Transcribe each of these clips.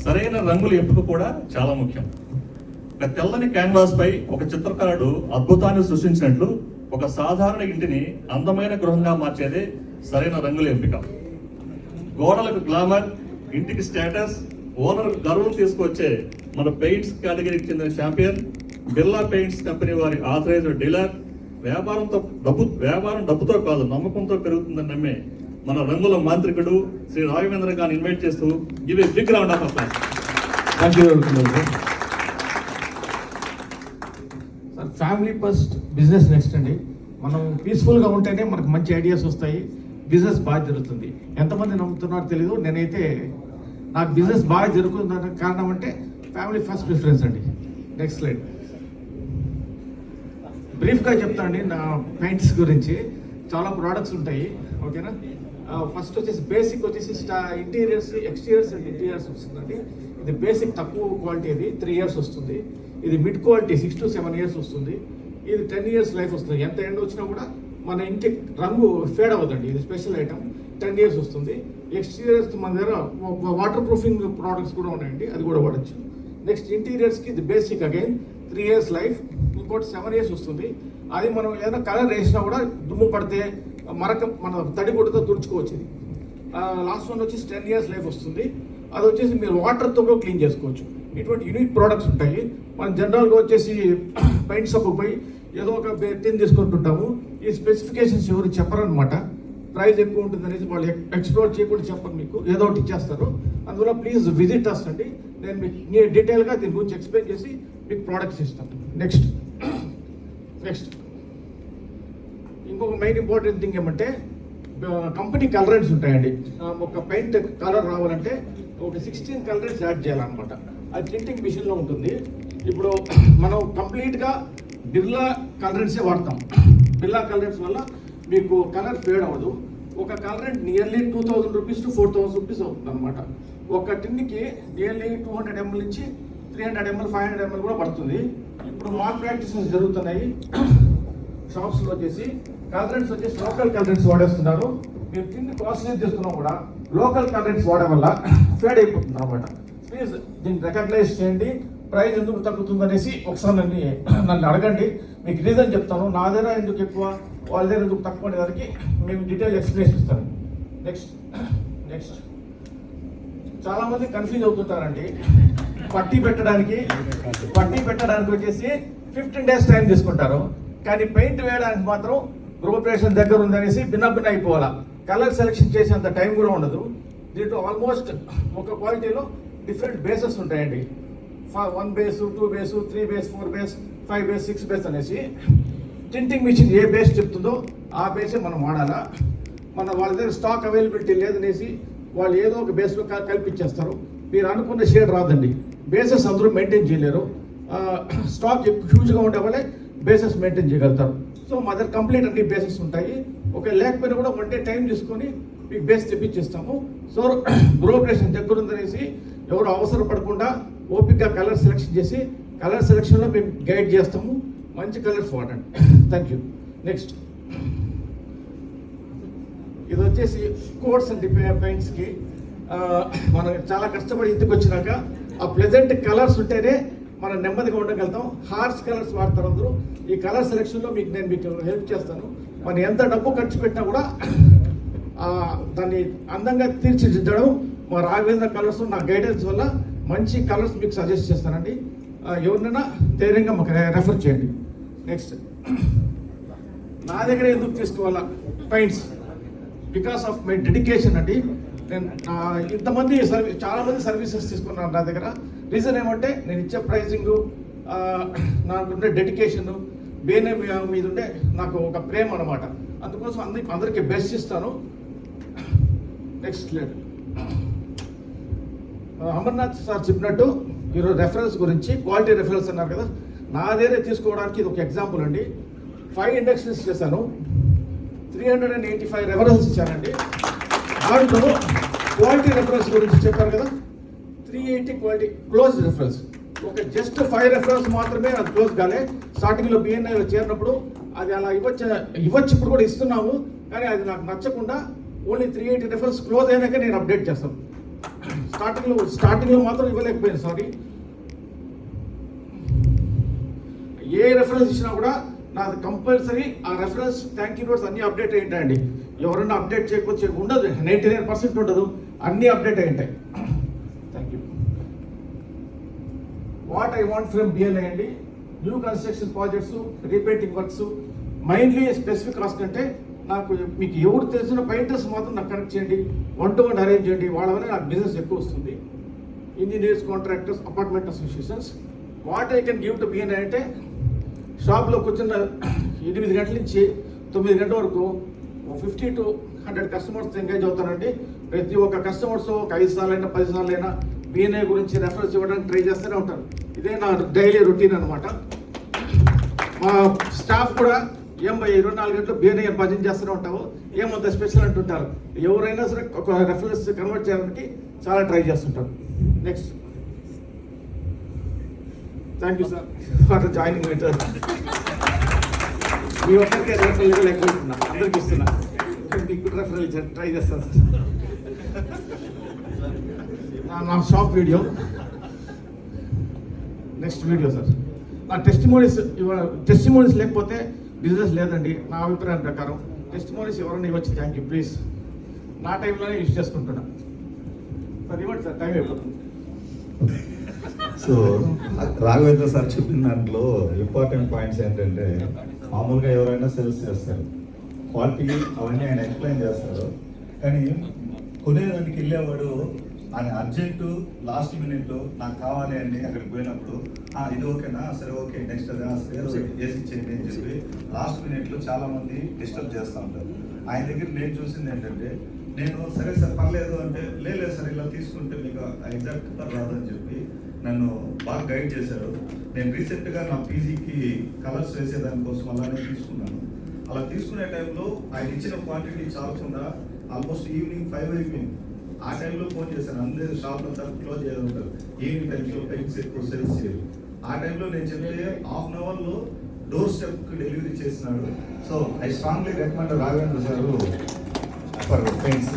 సరైన రంగుల ఎంపిక కూడా చాలా ముఖ్యం. ఒక తెల్లని క్యాన్వాస్ పై ఒక చిత్రకారుడు అద్భుతాన్ని సృష్టించినట్లు ఒక సాధారణ ఇంటిని అందమైన గృహంగా మార్చేదే సరైన రంగుల ఎంపిక. గోడలకు గ్లామర్, ఇంటికి స్టేటస్, ఓనర్ గర్వం తీసుకొచ్చే మన పెయింట్స్ కేటగిరీకి చెందిన ఛాంపియన్ బిర్లా పెయింట్స్ కంపెనీ వారి ఆథరైజ్డ్ డీలర్. వ్యాపారం డబ్బుతో కాదు, నమ్మకంతో పెరుగుతుందని నమ్మే మన రంగుల మాంత్రికుడు శ్రీ రాఘవేంద్ర గారిని ఇన్వైట్ చేస్తూ give a big round of applause. Sir, family first, business next అండి. మనం పీస్ఫుల్గా ఉంటేనే మనకు మంచి ఐడియాస్ వస్తాయి, బిజినెస్ బాగా జరుగుతుంది. ఎంతమంది నమ్ముతున్నారో తెలీదు, నేనైతే నాకు బిజినెస్ బాగా జరుగుతుందన్న కారణం అంటే ఫ్యామిలీ ఫస్ట్ ప్రిఫరెన్స్ అండి. Next slide. బ్రీఫ్గా చెప్తానండి నా పెయింట్స్ గురించి. చాలా ప్రోడక్ట్స్ ఉంటాయి, ఓకేనా. ఫస్ట్ వచ్చేసి బేసిక్ వచ్చేసి ఇంటీరియర్స్, ఎక్స్టీరియర్స్ అండ్ ఇంటీరియర్స్ వస్తుందండి. ఇది బేసిక్ తక్కువ క్వాలిటీ, ఇది 3 years వస్తుంది. ఇది మిడ్ క్వాలిటీ 6 to 7 years వస్తుంది. ఇది 10 years లైఫ్ వస్తుంది. ఎంత ఎండ వచ్చినా కూడా మన ఇంటి రంగు ఫేడ్ అవ్వదండి. ఇది స్పెషల్ ఐటమ్, 10 years వస్తుంది. ఎక్స్టీరియర్స్ మన దగ్గర వాటర్ ప్రూఫింగ్ ప్రోడక్ట్స్ కూడా ఉన్నాయండి, అది కూడా వాడచ్చు. నెక్స్ట్ ఇంటీరియర్స్కి ఇది బేసిక్ అగైన్ 3 years లైఫ్, ఇంకోటి 7 years వస్తుంది. అది మనం ఏదైనా కలర్ వేసినా కూడా దుమ్ము పడితే మన తడి గుడ్డతో తుడుచుకోవచ్చు. ఇది లాస్ట్ వన్ వచ్చేసి 10 years లైఫ్ వస్తుంది. అది వచ్చేసి మీరు వాటర్తో కూడా క్లీన్ చేసుకోవచ్చు. ఇటువంటి యూనిక్ ప్రోడక్ట్స్ ఉంటాయి. మనం జనరల్గా వచ్చేసి పెయింట్ షాప్కి పోయి ఏదో ఒక టిన్ తీసుకుంటుంటాము. ఈ స్పెసిఫికేషన్స్ ఎవరు చెప్పరనమాట. ప్రైస్ ఎక్కువ ఉంటుంది అనేది వాళ్ళు ఎక్స్ప్లోర్ చేయకుండా చెప్పరు, మీకు ఏదో ఒకటి ఇచ్చేస్తారు. అందువల్ల ప్లీజ్ విజిట్ అస్ అండి. నేను మీకు డీటెయిల్గా దీని గురించి ఎక్స్ప్లెయిన్ చేసి మీకు ప్రోడక్ట్స్ ఇస్తాను. నెక్స్ట్ ఇంకొక మెయిన్ ఇంపార్టెంట్ థింగ్ ఏమంటే కంపెనీ కలరెంట్స్ ఉంటాయండి. ఒక పెయింట్ కలర్ రావాలంటే ఒక 16 కలరెంట్స్ యాడ్ చేయాలన్నమాట. అది ప్రింటింగ్ మిషన్లో ఉంటుంది. ఇప్పుడు మనం కంప్లీట్గా బిర్లా కలరెంట్సే వాడతాం. బిర్లా కలరెంట్స్ వల్ల మీకు కలర్ ఫేడ్ అవ్వదు. ఒక కలరెంట్ నియర్లీ 2000 rupees to 4000 rupees అవుతుంది అనమాట. ఒక టిన్కి నియర్లీ 200 ml నుంచి 300 ml 500 ml కూడా పడుతుంది. ఇప్పుడు మాల్ ప్రాక్టీసెస్ జరుగుతున్నాయి షాప్స్లో వచ్చేసి. కలరెంట్స్ వచ్చేసి లోకల్ కలరెంట్స్ వాడేస్తున్నారు. మీరు టిన్ కాస్ట్లీ తీసుకున్నా కూడా లోకల్ కలరెంట్స్ వాడడం వల్ల ఫేడ్ అయిపోతుంది అనమాట. ప్లీజ్ దీన్ని రికగ్నైజ్ చేయండి. ప్రైస్ ఎందుకు తగ్గుతుంది అనేసి ఒకసారి నన్ను అడగండి, మీకు రీజన్ చెప్తాను. నా దగ్గర ఎందుకు ఎక్కువ, వాళ్ళ దగ్గర ఎందుకు తక్కువ అనే దానికి మేము డీటెయిల్ ఎక్స్ప్లెయిన్ ఇస్తాను. నెక్స్ట్ చాలామంది కన్ఫ్యూజ్ అవుతుంటారండి. పట్టీ పెట్టడానికి వచ్చేసి 15 days టైం తీసుకుంటారు. కానీ పెయింట్ వేయడానికి మాత్రం గృహప్రవేశం దగ్గర ఉందనేసి భిన్న అయిపోవాలా. కలర్ సెలెక్షన్ చేసేంత టైం కూడా ఉండదు. దీంట్లో ఆల్మోస్ట్ ఒక క్వాలిటీలో డిఫరెంట్ బేసెస్ ఉంటాయండి. 1 base, 2 base, 3 base, 4 base, 5 base, 6 base అనేసి. టింటింగ్ మిషన్ ఏ బేస్ చెప్తుందో ఆ బేసే మనం వాడాలా. వాళ్ళ దగ్గర స్టాక్ అవైలబిలిటీ లేదనేసి వాళ్ళు ఏదో ఒక బేస్లో కల్పించేస్తారు. మీరు అనుకున్న షేడ్ రాదండి. బేసెస్ అందరూ మెయింటైన్ చేయలేరు. స్టాక్ హ్యూజ్గా ఉండే వాళ్ళే బేసెస్ మెయింటైన్ చేయగలుగుతారు. సో మా దగ్గర కంప్లీట్ అన్ని బేసెస్ ఉంటాయి. లేకపోయినా కూడా 1 day టైం తీసుకొని మీకు బేస్ తెప్పించేస్తాము. సో గృహప్రవేశం దగ్గర ఉందనేసి ఎవరు అవసరపడకుండా ఓపిక్గా కలర్ సెలెక్షన్ చేసి కలర్ సెలెక్షన్లో మేము గైడ్ చేస్తాము. మంచి కలర్స్ వాడండి. Thank you. నెక్స్ట్ ఇది వచ్చేసి కోట్స్ అండ్ పెయింట్స్కి మనం చాలా కష్టపడి ఇంటికి వచ్చినాక ఆ ప్లెజెంట్ కలర్స్ ఉంటేనే మనం నెమ్మదిగా ఉండగలుగుతాం. హార్ష్ కలర్స్ వాడతారు అందరూ. ఈ కలర్ సెలెక్షన్లో నేను మీకు హెల్ప్ చేస్తాను. మనం ఎంత డబ్బు ఖర్చు పెట్టినా కూడా దాన్ని అందంగా తీర్చిదిద్దడం మా రాఘవేంద్ర కలర్స్ నా గైడెన్స్ వల్ల మంచి కలర్స్ మీకు సజెస్ట్ చేస్తానండి. ఎవరినైనా ధైర్యంగా మాకు రెఫర్ చేయండి. నెక్స్ట్ నా దగ్గర ఎందుకు తీసుకోవాలా paints? Because of my dedication అండి. నేను ఇంతమంది చాలామంది సర్వీసెస్ తీసుకున్నాను నా దగ్గర. రీజన్ ఏమంటే నేను ఇచ్చే ప్రైజింగ్, నాకుండే డెడికేషన్, బేనే మీద ఉండే నాకు ఒక ప్రేమ అనమాట. అందుకోసం అందరికీ బెస్ట్ ఇస్తాను. నెక్స్ట్ లేదు, అమర్నాథ్ సార్ చెప్పినట్టు ఈరోజు రెఫరెన్స్ గురించి, క్వాలిటీ రెఫరెన్స్ అన్నారు కదా, నా దగ్గర తీసుకోవడానికి ఇది ఒక ఎగ్జాంపుల్ అండి. 5 ఇండక్షన్స్ చేశాను, 385 రెఫరెన్స్ ఇచ్చానండి. దాంట్లో క్వాలిటీ రెఫరెన్స్ గురించి చెప్పారు కదా, 380 క్వాలిటీ క్లోజ్ రెఫరెన్స్. ఒక జస్ట్ 5 రెఫరెన్స్ మాత్రమే అది క్లోజ్ కాలే. స్టార్టింగ్లో బిఎన్ఐలో చేరినప్పుడు అది అలా ఇవ్వచ్చు ఇప్పుడు కూడా ఇస్తున్నాము, కానీ అది నాకు నచ్చకుండా ఓన్లీ 380 రెఫరెన్స్ క్లోజ్ అయినాక నేను అప్డేట్ చేస్తాను. స్టార్టింగ్లో మాత్రం ఇవ్వలేకపోయింది, సారీ. ఏ రెఫరెన్స్ ఇచ్చినా కూడా నాది కంపల్సరీ ఆ రెఫరెన్స్ థ్యాంక్ యూ నోట్స్ అన్ని అప్డేట్ అయి ఉంటాయండి. ఎవరైనా అప్డేట్ చేయకపోతే ఉండదు, 99% ఉండదు, అన్నీ అప్డేట్ అయి ఉంటాయి. Thank you. What I want from BLI అండి, new construction projects, repainting works, mainly specific cost అంటే నాకు మీకు ఎవరు తెలిసిన పెయింటర్స్ మాత్రం నాకు కనెక్ట్ చేయండి, 1-to-1 అరేంజ్ చేయండి, వాళ్ళ వల్ల నాకు బిజినెస్ ఎక్కువ వస్తుంది. Engineers, contractors, apartment associations. What I can give to BLI అంటే షాప్లో కూర్చున్న 8 గంటల నుంచి 9 గంటల వరకు 50 to 100 కస్టమర్స్ ఎంగేజ్ అవుతారండి. ప్రతి ఒక్క కస్టమర్స్ ఒక 5 సార్లైనా 10 సార్లైనా బిఎన్ఐ గురించి రెఫరెన్స్ ఇవ్వడానికి ట్రై చేస్తూనే ఉంటారు. ఇదే నా డైలీ రొటీన్ అనమాట. మా స్టాఫ్ కూడా ఏం 24 గంటలు బిఎన్ఐ భజన చేస్తూనే ఉంటాము, ఏమంత స్పెషల్ అంటుంటారు. ఎవరైనా సరే ఒక రెఫరెన్స్ కన్వర్ట్ చేయడానికి చాలా ట్రై చేస్తుంటారు. Next, thank you sir for joining with us. మీ ఒక్కరికే రెఫరల్ ఇవ్వలేకపోతున్నా, అందరికి ఇస్తున్నా. మీకు రెఫరల్ ట్రై చేస్తాను సార్. నా shop video, next video sir. నా టెస్టిమోనీస్ లేకపోతే బిజినెస్ లేదండి నా అభిప్రాయం ప్రకారం. టెస్టిమోనీస్ ఎవరైనా ఇవ్వచ్చు, థ్యాంక్ యూ ప్లీజ్. నా టైంలోనే యూజ్ చేసుకుంటున్నా సార్. ఇవ్వండి సార్, టైం అయిపోతుంది. సో రాఘవేంద్ర సార్ చెప్పిన దాంట్లో ఇంపార్టెంట్ పాయింట్స్ ఏంటంటే, మామూలుగా ఎవరైనా సేల్స్ చేస్తారు, క్వాలిటీ అవన్నీ ఆయన ఎక్స్ప్లెయిన్ చేస్తారు, కానీ కొనేదానికి వెళ్ళేవాడు ఆయన అర్జెంటు లాస్ట్ మినిట్లో నాకు కావాలి అని అక్కడికి పోయినప్పుడు ఇది ఓకేనా, సరే ఓకే నెక్స్ట్ అదే సరే వేసి ఇచ్చేయండి అని చెప్పి లాస్ట్ మినిట్లో చాలా మంది డిస్టర్బ్ చేస్తూ ఉంటారు. ఆయన దగ్గర నేను చూసింది ఏంటంటే, నేను సరే సార్ పర్లేదు అంటే, లేదు సార్ ఇలా తీసుకుంటే మీకు ఎగ్జాక్ట్ రాదు అని చెప్పి నన్ను బాగా గైడ్ చేశారు. నేను రీసెంట్గా నా పీజీకి కలర్స్ వేసేదానికోసం అలానే తీసుకున్నాను. అలా తీసుకునే టైంలో ఆయన ఇచ్చిన క్వాంటిటీ చాలకుండా ఆల్మోస్ట్ ఈవినింగ్ 5 అయిపోయింది. ఆ టైంలో ఫోన్ చేశాను, అందరూ షాప్ అంతా క్లోజ్ చేయాలి ఉంటారు, ఈవినింగ్ టైమ్స్లో పెయింట్స్ ఎక్కువ సేల్స్ చేయాలి. ఆ టైంలో నేను చెప్తే ½ అవర్లో డోర్ స్టెప్కి డెలివరీ చేసినాడు. So I strongly recommend Raghavendra sir for paints.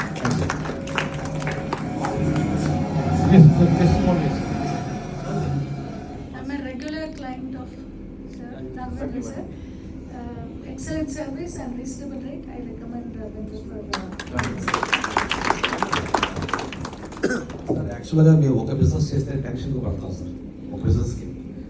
I'm a regular client of Sir Raghavendra sir. Excellent service and reasonable rate. I recommend Raghavendra for sir యాక్చువల్గా మేము ఒక బిజినెస్ చేస్తే టెన్షన్గా పడతాం సార్. ఒక బిజినెస్కి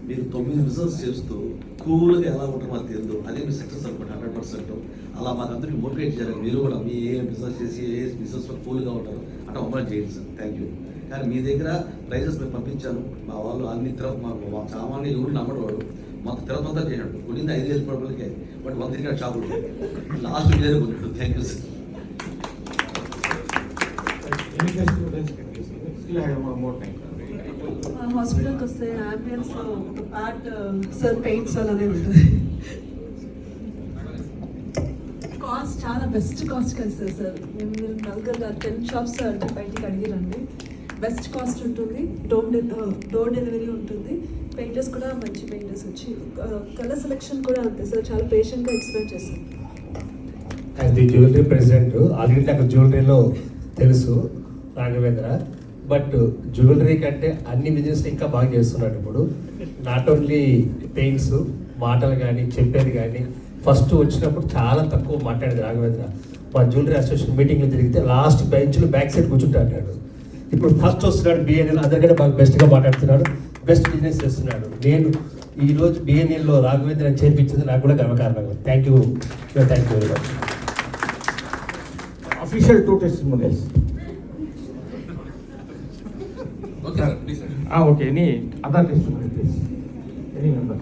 మీరు 9 బిజినెస్ చేస్తూ కూల్గా ఎలా ఉంటారో మాకు తెలియదు, అదే మీరు సక్సెస్ అనుకోండి 100%. అలా మాకందరికీ మోటివేట్ చేయాలి. మీరు కూడా మీ ఏ బిజినెస్ చేసి ఏ బిజినెస్లో కూల్గా ఉంటారు అంటే అమౌంట్ చేయండి సార్. Thank you. కానీ మీ దగ్గర ప్రైజెస్ మేము పంపించాను, మా వాళ్ళు అన్ని మాకు సామాన్య ఎవరు నమ్మడవాడు మాకు తిరగంతా చేయడు, కొనింది 5,000 రూపాయలకే, బట్ 1 తిరిగాడు షాపులు లాస్ట్ వేరే కొన్నాడు. Thank you sir. హాస్పిటల్కి వస్తే అంబులెన్స్లో ఒక పార్ట్ సార్ పెయింట్స్ అలానే ఉంటుంది. కాస్ట్ చాలా బెస్ట్ కాస్ట్ కలుస్తుంది సార్. మీరు నలుగురుగా 10 షాప్స్ అంటే బయటికి అడిగిరండి, బెస్ట్ కాస్ట్ ఉంటుంది. డోర్ డెలివరీ ఉంటుంది. పెయింటర్స్ కూడా మంచి పెయింటర్స్ వచ్చి కలర్ సెలెక్షన్ కూడా అంతే సార్, చాలా పేషెంట్గా ఎక్స్ప్లెయిన్ చేస్తాం. As the jewellery president already నాకు జ్యువెలరీలో తెలుసు రాఘవేంద్ర, బట్ జ్యువెలరీ కంటే అన్ని బిజినెస్ ఇంకా బాగా చేస్తున్నాడు ఇప్పుడు. నాట్ ఓన్లీ పెయింట్స్, మాటలు కానీ చెప్పేది కానీ ఫస్ట్ వచ్చినప్పుడు చాలా తక్కువ మాట్లాడేది రాఘవేంద్ర. మా జ్యువెలరీ అసోసియేషన్ మీటింగ్లో జరిగితే లాస్ట్ బెంచ్లో బ్యాక్ సైడ్ కూర్చుంటా అన్నాడు. ఇప్పుడు ఫస్ట్ వస్తున్నాడు బిఎన్ఎల్, అందరికంటే బాగా బెస్ట్గా మాట్లాడుతున్నాడు, బెస్ట్ బిజినెస్ చేస్తున్నాడు. నేను ఈరోజు బిఎన్ఎల్లో రాఘవేంద్రని చేర్పించింది నాకు కూడా గర్వకారణంగా. Thank you very much. Official 2 testimonials. Okay, any other testimony please? Any member?